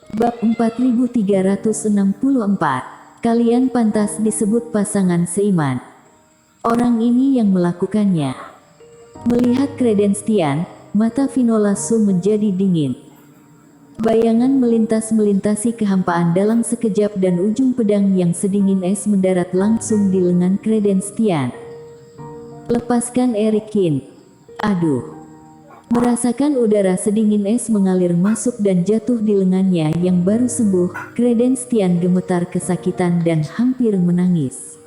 Bab 4364. Kalian pantas disebut pasangan seiman. Orang ini yang melakukannya. Melihat Credenstian, mata Finola Su menjadi dingin. Bayangan melintasi kehampaan dalam sekejap dan ujung pedang yang sedingin es mendarat langsung di lengan Credenstian. Lepaskan Erikin. Aduh. Merasakan udara sedingin es mengalir masuk dan jatuh di lengannya yang baru sembuh, Credenstian gemetar kesakitan dan hampir menangis.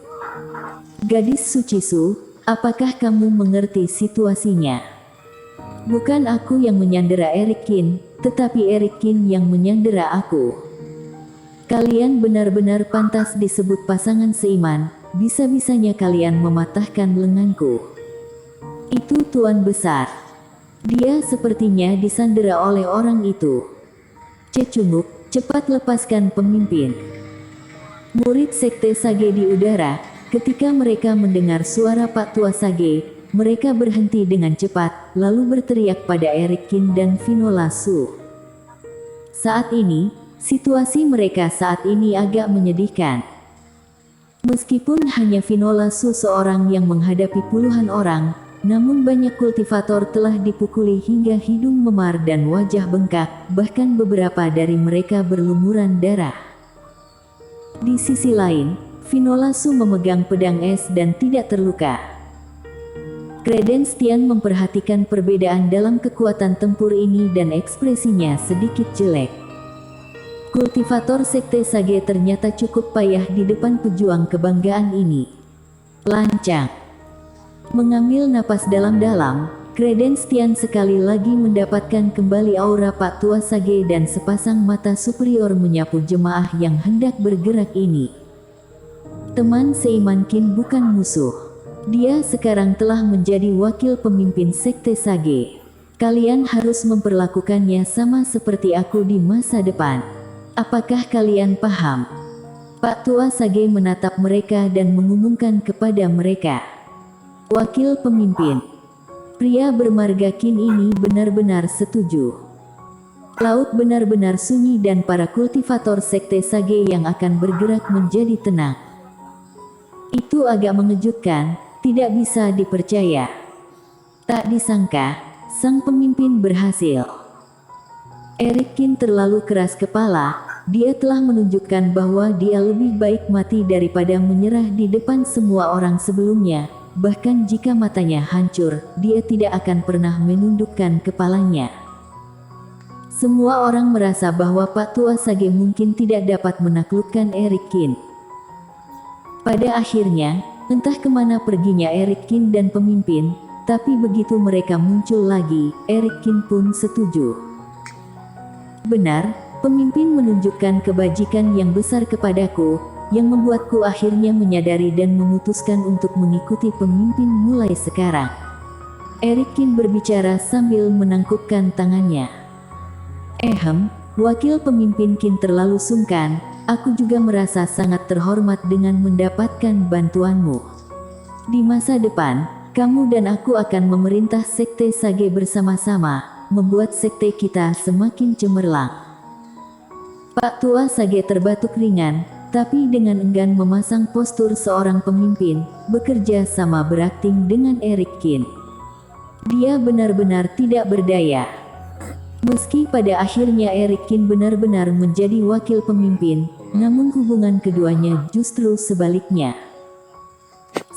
Gadis suci Su, apakah kamu mengerti situasinya? Bukan aku yang menyandera Erikin, tetapi Erikin yang menyandera aku. Kalian benar-benar pantas disebut pasangan seiman, bisa-bisanya kalian mematahkan lenganku. Itu Tuan Besar. Dia sepertinya disandera oleh orang itu. Cecunguk, cepat lepaskan pemimpin. Murid Sekte Sage di udara, ketika mereka mendengar suara Pak Tua Sage, mereka berhenti dengan cepat, lalu berteriak pada Erikin dan Finola Su. Saat ini, situasi mereka saat ini agak menyedihkan. Meskipun hanya Finola Su seorang yang menghadapi puluhan orang, namun banyak kultivator telah dipukuli hingga hidung memar dan wajah bengkak, bahkan beberapa dari mereka berlumuran darah. Di sisi lain, Finola Su memegang pedang es dan tidak terluka. Credenstian memperhatikan perbedaan dalam kekuatan tempur ini dan ekspresinya sedikit jelek. Kultivator Sekte Sage ternyata cukup payah di depan pejuang kebanggaan ini. Lancang. Mengambil napas dalam-dalam, Credenstian sekali lagi mendapatkan kembali aura Pak Tua Sage dan sepasang mata superior menyapu jemaah yang hendak bergerak ini. Teman seiman Qin bukan musuh. Dia sekarang telah menjadi wakil pemimpin Sekte Sage. Kalian harus memperlakukannya sama seperti aku di masa depan. Apakah kalian paham? Pak Tua Sage menatap mereka dan mengumumkan kepada mereka. Wakil pemimpin. Pria bermarga Qin ini benar-benar setuju. Laut benar-benar sunyi dan para kultivator Sekte Sage yang akan bergerak menjadi tenang. Itu agak mengejutkan, tidak bisa dipercaya. Tak disangka, sang pemimpin berhasil. Erikin terlalu keras kepala, dia telah menunjukkan bahwa dia lebih baik mati daripada menyerah di depan semua orang sebelumnya. Bahkan jika matanya hancur, dia tidak akan pernah menundukkan kepalanya. Semua orang merasa bahwa Pak Tua Sage mungkin tidak dapat menaklukkan Erikin. Pada akhirnya, entah kemana perginya Erikin dan pemimpin, tapi begitu mereka muncul lagi, Erikin pun setuju. Benar, pemimpin menunjukkan kebajikan yang besar kepadaku, yang membuatku akhirnya menyadari dan memutuskan untuk mengikuti pemimpin mulai sekarang. Erikin berbicara sambil menangkupkan tangannya. Wakil pemimpin Qin terlalu sungkan, aku juga merasa sangat terhormat dengan mendapatkan bantuanmu. Di masa depan, kamu dan aku akan memerintah Sekte Sage bersama-sama, membuat sekte kita semakin cemerlang. Pak Tua Sage terbatuk ringan, tapi dengan enggan memasang postur seorang pemimpin, bekerja sama berakting dengan Erikin. Dia benar-benar tidak berdaya. Meski pada akhirnya Erikin benar-benar menjadi wakil pemimpin, namun hubungan keduanya justru sebaliknya.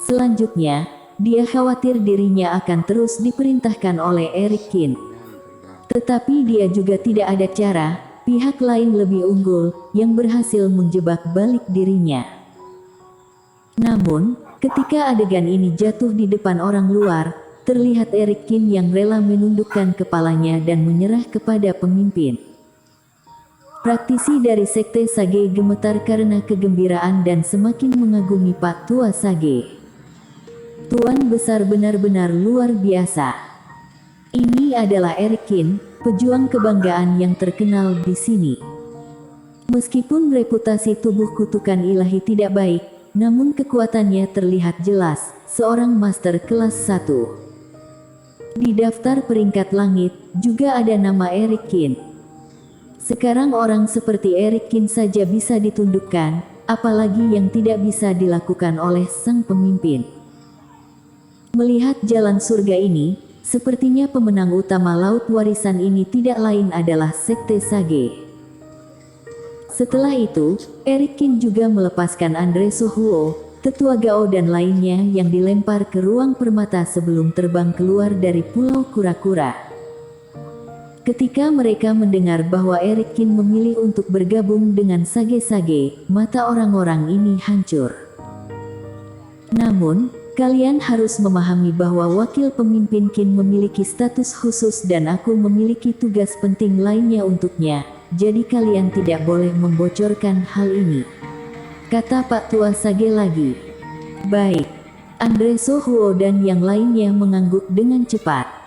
Selanjutnya, dia khawatir dirinya akan terus diperintahkan oleh Erikin. Tetapi dia juga tidak ada cara. Pihak lain lebih unggul, yang berhasil menjebak balik dirinya. Namun, ketika adegan ini jatuh di depan orang luar, terlihat Erikin yang rela menundukkan kepalanya dan menyerah kepada pemimpin. Praktisi dari Sekte Sage gemetar karena kegembiraan dan semakin mengagumi Pak Tua Sage. Tuan Besar benar-benar luar biasa. Ini adalah Erikin, pejuang kebanggaan yang terkenal di sini. Meskipun reputasi tubuh kutukan ilahi tidak baik, namun kekuatannya terlihat jelas, seorang master kelas 1. Di daftar peringkat langit, juga ada nama Erikin. Sekarang orang seperti Eric Kin saja bisa ditundukkan, apalagi yang tidak bisa dilakukan oleh sang pemimpin. Melihat jalan surga ini, sepertinya pemenang utama laut warisan ini tidak lain adalah Sekte Sage. Setelah itu, Eric Kin juga melepaskan Andre Sohuo, tetua Gao dan lainnya yang dilempar ke ruang permata sebelum terbang keluar dari Pulau Kura-Kura. Ketika mereka mendengar bahwa Eric Kin memilih untuk bergabung dengan Sage-Sage, mata orang-orang ini hancur. Namun, kalian harus memahami bahwa wakil pemimpin Kin memiliki status khusus dan aku memiliki tugas penting lainnya untuknya, jadi kalian tidak boleh membocorkan hal ini, kata Pak Tua Sage lagi. Baik. Andre Sohuo dan yang lainnya mengangguk dengan cepat.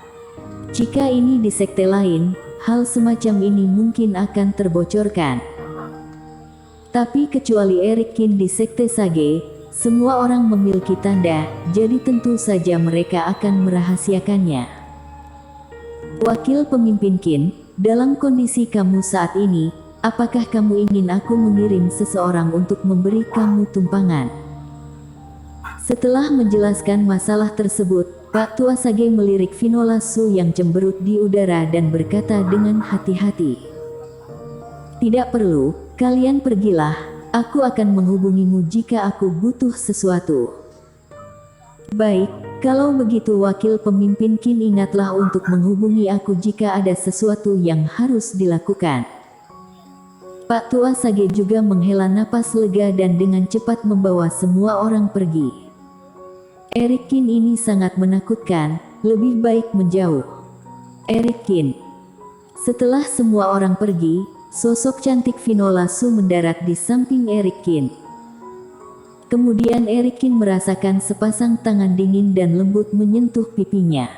Jika ini di sekte lain, hal semacam ini mungkin akan terbocorkan. Tapi kecuali Eric Kin di Sekte Sage, semua orang memiliki tanda, jadi tentu saja mereka akan merahasiakannya. Wakil pemimpin Kin, dalam kondisi kamu saat ini, apakah kamu ingin aku mengirim seseorang untuk memberi kamu tumpangan? Setelah menjelaskan masalah tersebut, Pak Tua Sage melirik Finola Su yang cemberut di udara dan berkata dengan hati-hati. Tidak perlu, kalian pergilah, aku akan menghubungimu jika aku butuh sesuatu. Baik, kalau begitu wakil pemimpin Kin ingatlah untuk menghubungi aku jika ada sesuatu yang harus dilakukan. Pak Tua Sage juga menghela napas lega dan dengan cepat membawa semua orang pergi. Eric Kin ini sangat menakutkan, lebih baik menjauh. Eric Kin. Setelah semua orang pergi, sosok cantik Finola Su mendarat di samping Eric Kin. Kemudian Eric Kin merasakan sepasang tangan dingin dan lembut menyentuh pipinya.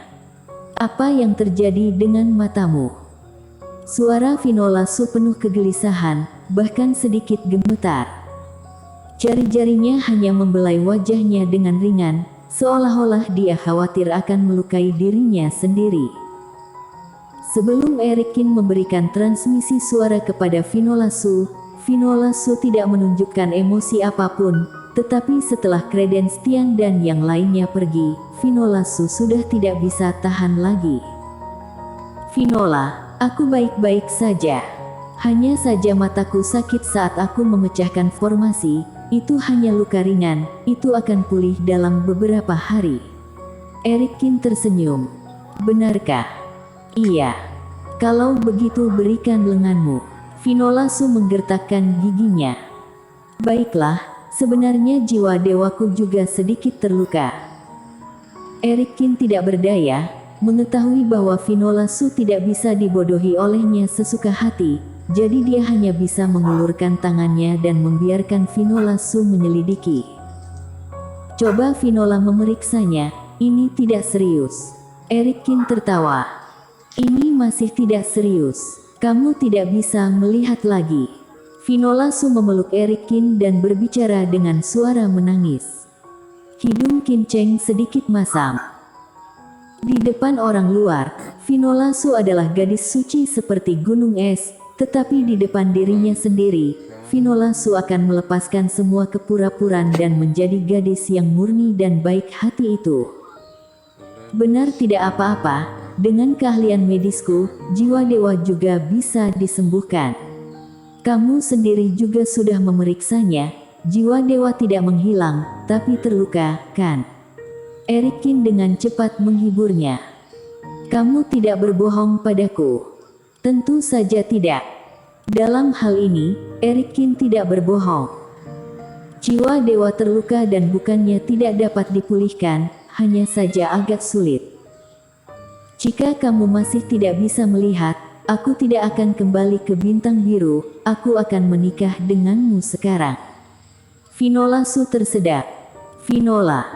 Apa yang terjadi dengan matamu? Suara Finola Su penuh kegelisahan, bahkan sedikit gemetar. Jari-jarinya hanya membelai wajahnya dengan ringan, seolah-olah dia khawatir akan melukai dirinya sendiri. Sebelum Eric Kin memberikan transmisi suara kepada Finola Su tidak menunjukkan emosi apapun, tetapi setelah Credence Tian dan yang lainnya pergi, Finola Su sudah tidak bisa tahan lagi. Finola, aku baik-baik saja. Hanya saja mataku sakit saat aku memecahkan formasi. Itu hanya luka ringan, itu akan pulih dalam beberapa hari. Eric Kin tersenyum. Benarkah? Iya. Kalau begitu berikan lenganmu. Finola Su menggertakkan giginya. Baiklah, sebenarnya jiwa dewaku juga sedikit terluka. Eric Kin tidak berdaya, mengetahui bahwa Finola Su tidak bisa dibodohi olehnya sesuka hati. Jadi dia hanya bisa mengulurkan tangannya dan membiarkan Finola Su menyelidiki. Coba Finola memeriksanya, ini tidak serius. Eric Kin tertawa. Ini masih tidak serius. Kamu tidak bisa melihat lagi. Finola Su memeluk Eric Kin dan berbicara dengan suara menangis. Hidung Kin Cheng sedikit masam. Di depan orang luar, Finola Su adalah gadis suci seperti gunung es. Tetapi di depan dirinya sendiri, Finola Su akan melepaskan semua kepura-puraan dan menjadi gadis yang murni dan baik hati itu. Benar tidak apa-apa, dengan keahlian medisku, jiwa dewa juga bisa disembuhkan. Kamu sendiri juga sudah memeriksanya, jiwa dewa tidak menghilang, tapi terluka, kan? Eric Kin dengan cepat menghiburnya. Kamu tidak berbohong padaku. Tentu saja tidak. Dalam hal ini, Eric Kin tidak berbohong. Jiwa dewa terluka dan bukannya tidak dapat dipulihkan, hanya saja agak sulit. Jika kamu masih tidak bisa melihat, aku tidak akan kembali ke bintang biru, aku akan menikah denganmu sekarang. Finola Su tersedak. Finola.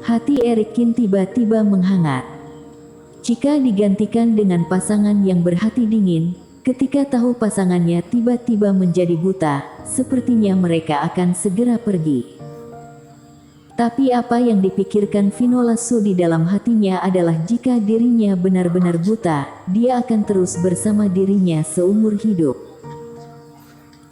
Hati Eric Kin tiba-tiba menghangat. Jika digantikan dengan pasangan yang berhati dingin, ketika tahu pasangannya tiba-tiba menjadi buta, sepertinya mereka akan segera pergi. Tapi apa yang dipikirkan Finola Su di dalam hatinya adalah jika dirinya benar-benar buta, dia akan terus bersama dirinya seumur hidup.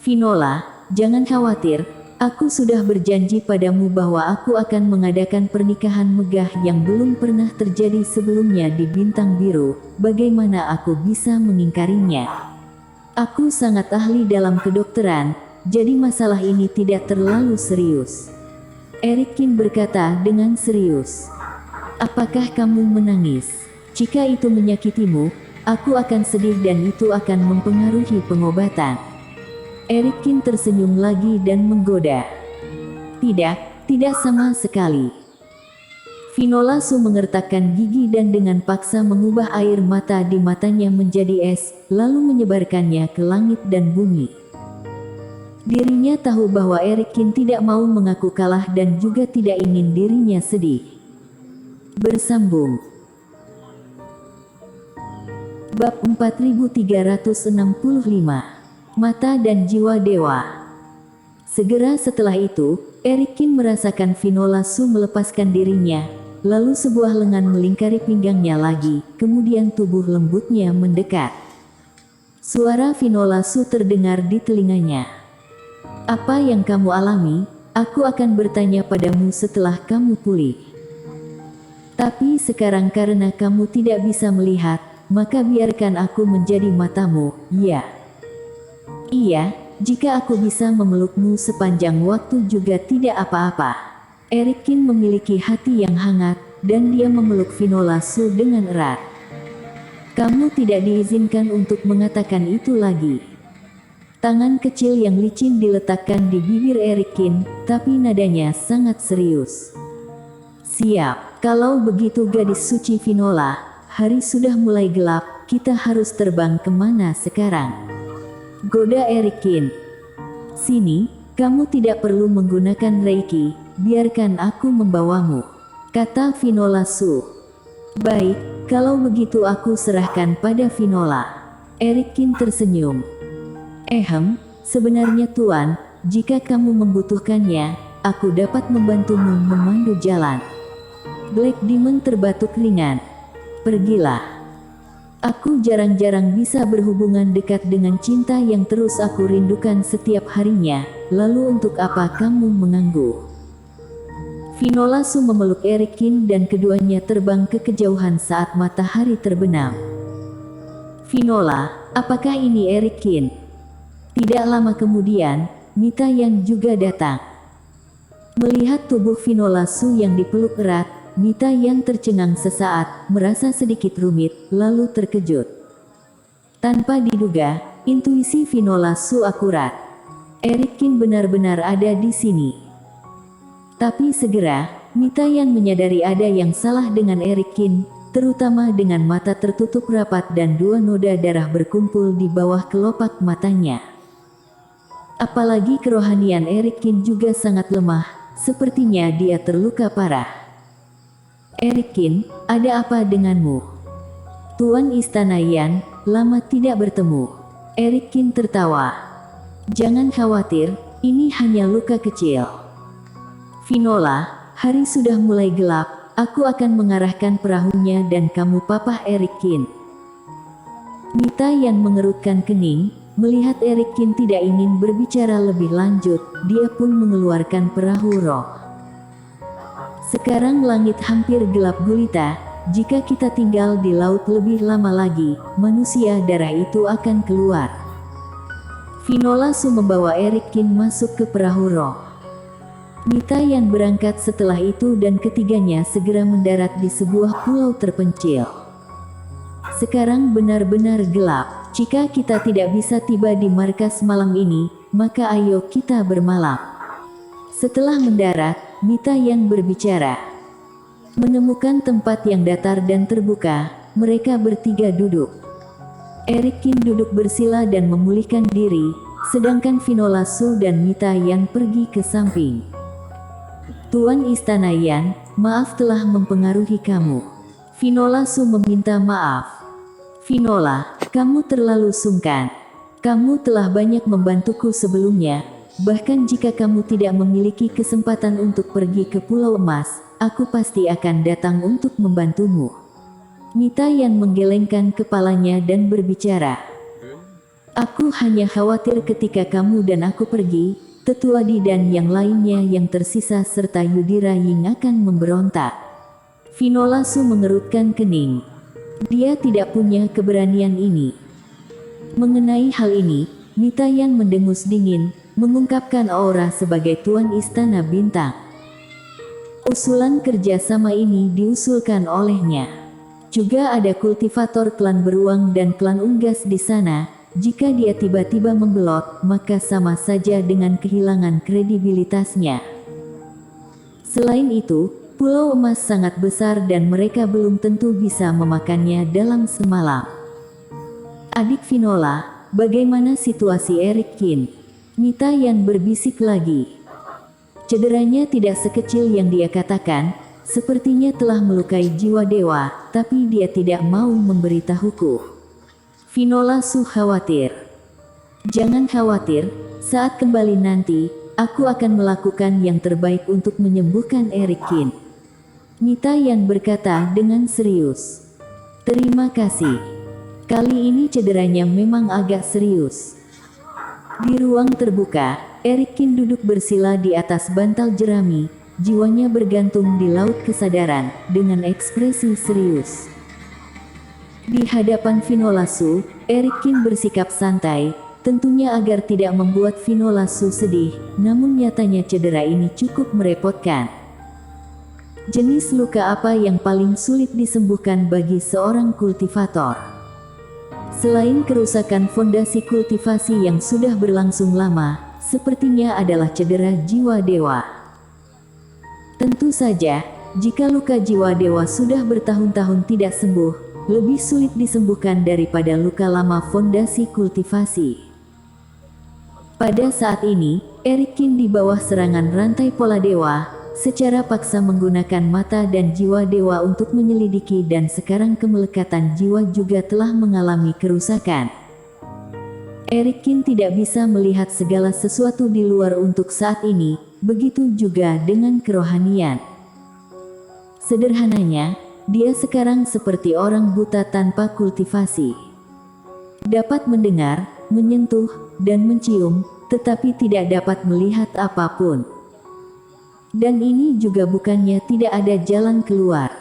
Vinola, jangan khawatir, aku sudah berjanji padamu bahwa aku akan mengadakan pernikahan megah yang belum pernah terjadi sebelumnya di Bintang Biru. Bagaimana aku bisa mengingkarinya? Aku sangat ahli dalam kedokteran, jadi masalah ini tidak terlalu serius. Eric Kin berkata dengan serius. Apakah kamu menangis? Jika itu menyakitimu, aku akan sedih dan itu akan mempengaruhi pengobatan. Eric Kin tersenyum lagi dan menggoda. Tidak sama sekali. Vinola Su mengertakkan gigi dan dengan paksa mengubah air mata di matanya menjadi es, lalu menyebarkannya ke langit dan bumi. Dirinya tahu bahwa Eric Kin tidak mau mengaku kalah dan juga tidak ingin dirinya sedih. Bersambung. Bab 4365. Mata dan Jiwa Dewa. Segera setelah itu, Eric Kin merasakan Vinola Su melepaskan dirinya, lalu sebuah lengan melingkari pinggangnya lagi, kemudian tubuh lembutnya mendekat. Suara Vinola Su terdengar di telinganya. Apa yang kamu alami? Aku akan bertanya padamu setelah kamu pulih. Tapi sekarang karena kamu tidak bisa melihat, maka biarkan aku menjadi matamu, ya. Iya, jika aku bisa memelukmu sepanjang waktu juga tidak apa-apa. Eric Kin memiliki hati yang hangat, dan dia memeluk Vinola Su dengan erat. Kamu tidak diizinkan untuk mengatakan itu lagi. Tangan kecil yang licin diletakkan di bibir Eric Kin, tapi nadanya sangat serius. Siap, kalau begitu gadis suci Vinola, hari sudah mulai gelap, kita harus terbang kemana sekarang? Goda Eric Kin. Sini, kamu tidak perlu menggunakan Reiki, biarkan aku membawamu, kata Vinola Su. Baik, kalau begitu aku serahkan pada Vinola. Eric Kin tersenyum. Sebenarnya Tuan, jika kamu membutuhkannya, aku dapat membantumu memandu jalan. Black Demon terbatuk ringan. Pergilah. Aku jarang-jarang bisa berhubungan dekat dengan cinta yang terus aku rindukan setiap harinya, lalu untuk apa kamu mengganggu? Vinola Su memeluk Eric Kin dan keduanya terbang ke kejauhan saat matahari terbenam. Vinola, apakah ini Eric Kin? Tidak lama kemudian, Mita yang juga datang. Melihat tubuh Vinola Su yang dipeluk erat, Mita yang tercengang sesaat, merasa sedikit rumit, lalu terkejut. Tanpa diduga, intuisi Vinola Su akurat. Eric Kin benar-benar ada di sini. Tapi segera, Mita yang menyadari ada yang salah dengan Eric Kin, terutama dengan mata tertutup rapat dan dua noda darah berkumpul di bawah kelopak matanya. Apalagi kerohanian Eric Kin juga sangat lemah, sepertinya dia terluka parah. Eric Kin, ada apa denganmu? Tuan Istana Yan, lama tidak bertemu. Eric Kin tertawa. Jangan khawatir, ini hanya luka kecil. Vinola, hari sudah mulai gelap, aku akan mengarahkan perahunya dan kamu papah Eric Kin. Mita yang mengerutkan kening, melihat Eric Kin tidak ingin berbicara lebih lanjut, dia pun mengeluarkan perahu roh. Sekarang langit hampir gelap gulita, jika kita tinggal di laut lebih lama lagi, manusia darah itu akan keluar. Vinola Su membawa Eric Kin masuk ke perahu roh. Mita yang berangkat setelah itu dan ketiganya segera mendarat di sebuah pulau terpencil. Sekarang benar-benar gelap. Jika kita tidak bisa tiba di markas malam ini, maka ayo kita bermalam. Setelah mendarat, Mita yang berbicara. Menemukan tempat yang datar dan terbuka, mereka bertiga duduk. Eric Kin duduk bersila dan memulihkan diri, sedangkan Vinola Su dan Mita yang pergi ke samping. Tuan Istana Yan, maaf telah mempengaruhi kamu. Vinola Su meminta maaf. Vinola, kamu terlalu sungkan. Kamu telah banyak membantuku sebelumnya, bahkan jika kamu tidak memiliki kesempatan untuk pergi ke Pulau Emas, aku pasti akan datang untuk membantumu. Mita yang menggelengkan kepalanya dan berbicara. Aku hanya khawatir ketika kamu dan aku pergi, Tetua Di dan yang lainnya yang tersisa serta Yudhira Ying akan memberontak. Finola Su mengerutkan kening. Dia tidak punya keberanian ini. Mengenai hal ini, Mita Yan mendengus dingin, mengungkapkan aura sebagai Tuan Istana Bintang. Usulan kerjasama ini diusulkan olehnya. Juga ada kultivator klan Beruang dan klan Unggas di sana. Jika dia tiba-tiba membelot, maka sama saja dengan kehilangan kredibilitasnya. Selain itu, Pulau Emas sangat besar dan mereka belum tentu bisa memakannya dalam semalam. Adik Finola, bagaimana situasi Eric Kin? Mita Yan berbisik lagi. Cederanya tidak sekecil yang dia katakan, sepertinya telah melukai jiwa dewa, tapi dia tidak mau memberitahuku. Finola Su khawatir. Jangan khawatir, saat kembali nanti, aku akan melakukan yang terbaik untuk menyembuhkan Eric Kin. Mita Yan berkata dengan serius. Terima kasih. Kali ini cederanya memang agak serius. Di ruang terbuka, Eric Kin duduk bersila di atas bantal jerami, jiwanya bergantung di laut kesadaran, dengan ekspresi serius. Di hadapan Finola Su, Eric Kin bersikap santai, tentunya agar tidak membuat Finola Su sedih, namun nyatanya cedera ini cukup merepotkan. Jenis luka apa yang paling sulit disembuhkan bagi seorang kultivator? Selain kerusakan fondasi kultivasi yang sudah berlangsung lama, sepertinya adalah cedera jiwa dewa. Tentu saja, jika luka jiwa dewa sudah bertahun-tahun tidak sembuh, lebih sulit disembuhkan daripada luka lama fondasi kultivasi. Pada saat ini, Eric Kin di bawah serangan rantai pola dewa, secara paksa menggunakan mata dan jiwa dewa untuk menyelidiki dan sekarang kemelekatan jiwa juga telah mengalami kerusakan. Eric Kin tidak bisa melihat segala sesuatu di luar untuk saat ini, begitu juga dengan kerohanian. Sederhananya, dia sekarang seperti orang buta tanpa kultivasi. Dapat mendengar, menyentuh, dan mencium, tetapi tidak dapat melihat apapun. Dan ini juga bukannya tidak ada jalan keluar.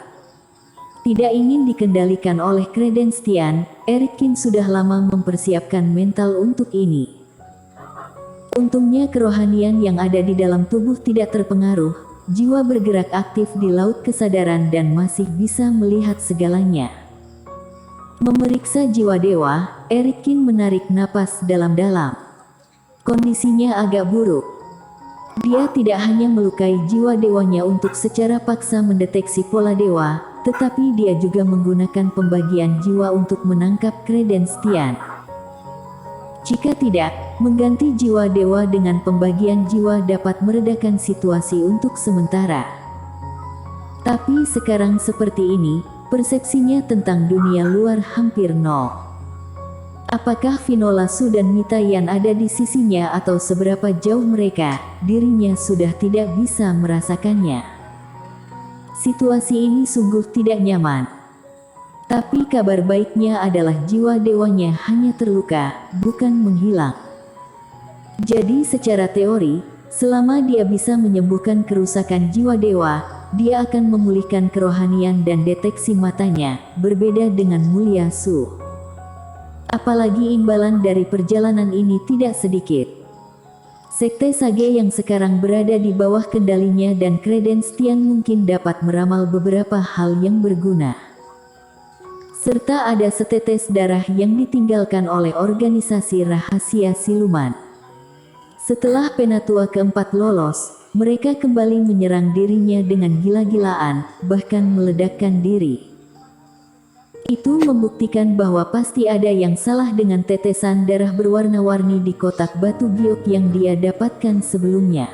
Tidak ingin dikendalikan oleh Credenstian, Eric Kin sudah lama mempersiapkan mental untuk ini. Untungnya kerohanian yang ada di dalam tubuh tidak terpengaruh. Jiwa bergerak aktif di laut kesadaran dan masih bisa melihat segalanya. Memeriksa jiwa dewa, Eric Kin menarik napas dalam-dalam. Kondisinya agak buruk. Dia tidak hanya melukai jiwa dewanya untuk secara paksa mendeteksi pola dewa, tetapi dia juga menggunakan pembagian jiwa untuk menangkap Credenstian. Jika tidak, mengganti jiwa dewa dengan pembagian jiwa dapat meredakan situasi untuk sementara. Tapi sekarang seperti ini, persepsinya tentang dunia luar hampir nol. Apakah Finola Su dan Mita Yan ada di sisinya atau seberapa jauh mereka, dirinya sudah tidak bisa merasakannya. Situasi ini sungguh tidak nyaman. Tapi kabar baiknya adalah jiwa dewanya hanya terluka, bukan menghilang. Jadi secara teori, selama dia bisa menyembuhkan kerusakan jiwa dewa, dia akan memulihkan kerohanian dan deteksi matanya, berbeda dengan Mulia Su. Apalagi imbalan dari perjalanan ini tidak sedikit. Sekte Sage yang sekarang berada di bawah kendalinya dan Credenstian mungkin dapat meramal beberapa hal yang berguna. Serta ada setetes darah yang ditinggalkan oleh organisasi rahasia siluman. Setelah Penatua keempat lolos, mereka kembali menyerang dirinya dengan gila-gilaan, bahkan meledakkan diri. Itu membuktikan bahwa pasti ada yang salah dengan tetesan darah berwarna-warni di kotak batu giok yang dia dapatkan sebelumnya.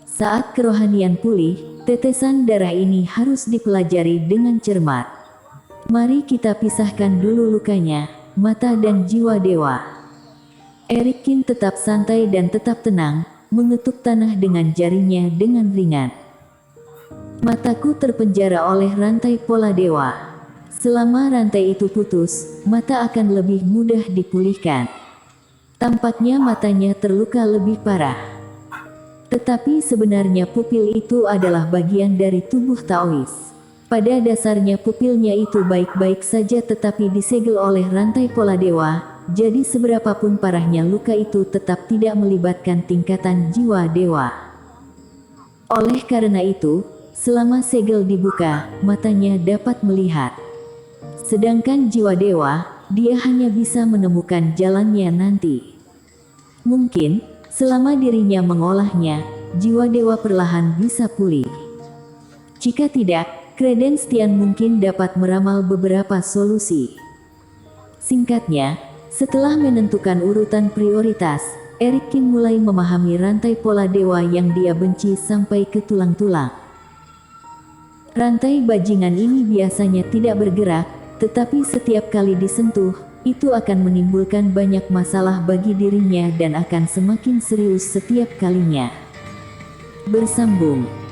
Saat kerohanian pulih, tetesan darah ini harus dipelajari dengan cermat. Mari kita pisahkan dulu lukanya, mata dan jiwa dewa. Eric Kin tetap santai dan tetap tenang, mengetuk tanah dengan jarinya dengan ringan. Mataku terpenjara oleh rantai pola dewa. Selama rantai itu putus, mata akan lebih mudah dipulihkan. Tampaknya matanya terluka lebih parah. Tetapi sebenarnya pupil itu adalah bagian dari tubuh Taois. Pada dasarnya pupilnya itu baik-baik saja tetapi disegel oleh rantai pola dewa, jadi seberapapun parahnya luka itu tetap tidak melibatkan tingkatan jiwa dewa. Oleh karena itu, selama segel dibuka, matanya dapat melihat. Sedangkan jiwa dewa, dia hanya bisa menemukan jalannya nanti. Mungkin, selama dirinya mengolahnya, jiwa dewa perlahan bisa pulih. Jika tidak, Credence Tian mungkin dapat meramal beberapa solusi. Singkatnya, setelah menentukan urutan prioritas, Eric Kim mulai memahami rantai pola dewa yang dia benci sampai ke tulang-tulang. Rantai bajingan ini biasanya tidak bergerak, tetapi setiap kali disentuh, itu akan menimbulkan banyak masalah bagi dirinya dan akan semakin serius setiap kalinya. Bersambung.